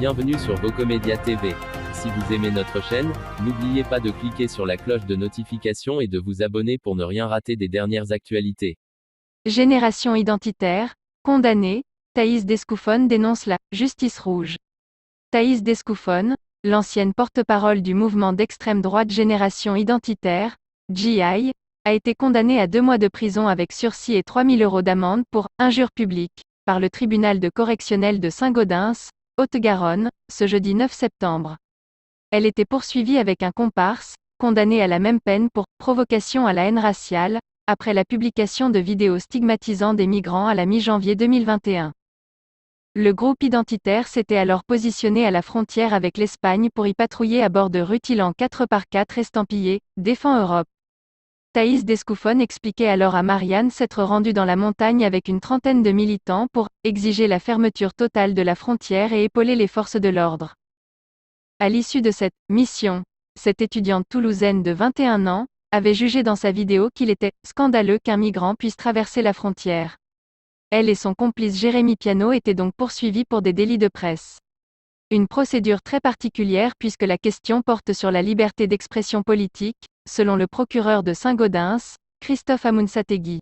Bienvenue sur Vocomédia TV. Si vous aimez notre chaîne, n'oubliez pas de cliquer sur la cloche de notification et de vous abonner pour ne rien rater des dernières actualités. Génération identitaire, condamnée, Thaïs Descouffonne dénonce la « justice rouge ». Thaïs Descouffonne, l'ancienne porte-parole du mouvement d'extrême droite Génération identitaire, GI, a été condamnée à 2 mois de prison avec sursis et 3 000 € d'amende pour « injure publique » par le tribunal de correctionnel de Saint-Gaudens, Haute-Garonne, ce jeudi 9 septembre. Elle était poursuivie avec un comparse, condamné à la même peine pour « provocation à la haine raciale », après la publication de vidéos stigmatisant des migrants à la mi-janvier 2021. Le groupe identitaire s'était alors positionné à la frontière avec l'Espagne pour y patrouiller à bord de rutilant 4x4 estampillé « Défends Europe ». Thaïs Descouffonne expliquait alors à Marianne s'être rendue dans la montagne avec une trentaine de militants pour exiger la fermeture totale de la frontière et épauler les forces de l'ordre. À l'issue de cette mission, cette étudiante toulousaine de 21 ans avait jugé dans sa vidéo qu'il était scandaleux qu'un migrant puisse traverser la frontière. Elle et son complice Jérémy Piano étaient donc poursuivis pour des délits de presse. Une procédure très particulière puisque la question porte sur la liberté d'expression politique, selon le procureur de Saint-Gaudens, Christophe Amounsategui.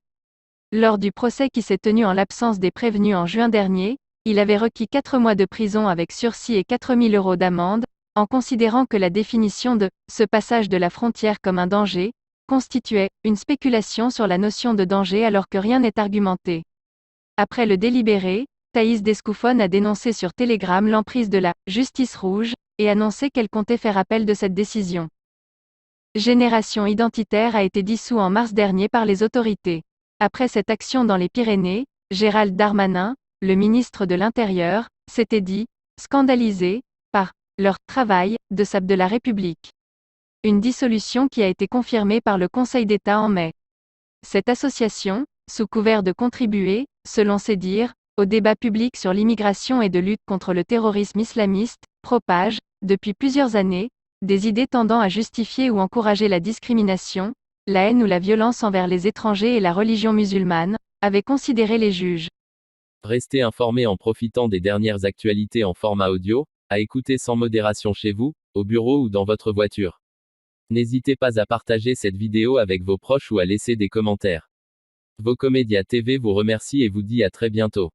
Lors du procès qui s'est tenu en l'absence des prévenus en juin dernier, il avait requis 4 mois de prison avec sursis et 4 000 € d'amende, en considérant que la définition de « ce passage de la frontière comme un danger » constituait une spéculation sur la notion de danger alors que rien n'est argumenté. Après le délibéré, Thaïs Descouffonne a dénoncé sur Telegram l'emprise de la « justice rouge » et annoncé qu'elle comptait faire appel de cette décision. Génération identitaire a été dissous en mars dernier par les autorités. Après cette action dans les Pyrénées, Gérald Darmanin, le ministre de l'Intérieur, s'était dit « scandalisé » par leur « travail » de SAP de la République. Une dissolution qui a été confirmée par le Conseil d'État en mai. Cette association, sous couvert de contribuer, selon ses dires, au débat public sur l'immigration et de lutte contre le terrorisme islamiste, propage, depuis plusieurs années, des idées tendant à justifier ou encourager la discrimination, la haine ou la violence envers les étrangers et la religion musulmane, avaient considéré les juges. Restez informés en profitant des dernières actualités en format audio, à écouter sans modération chez vous, au bureau ou dans votre voiture. N'hésitez pas à partager cette vidéo avec vos proches ou à laisser des commentaires. Vocomédia TV vous remercie et vous dit à très bientôt.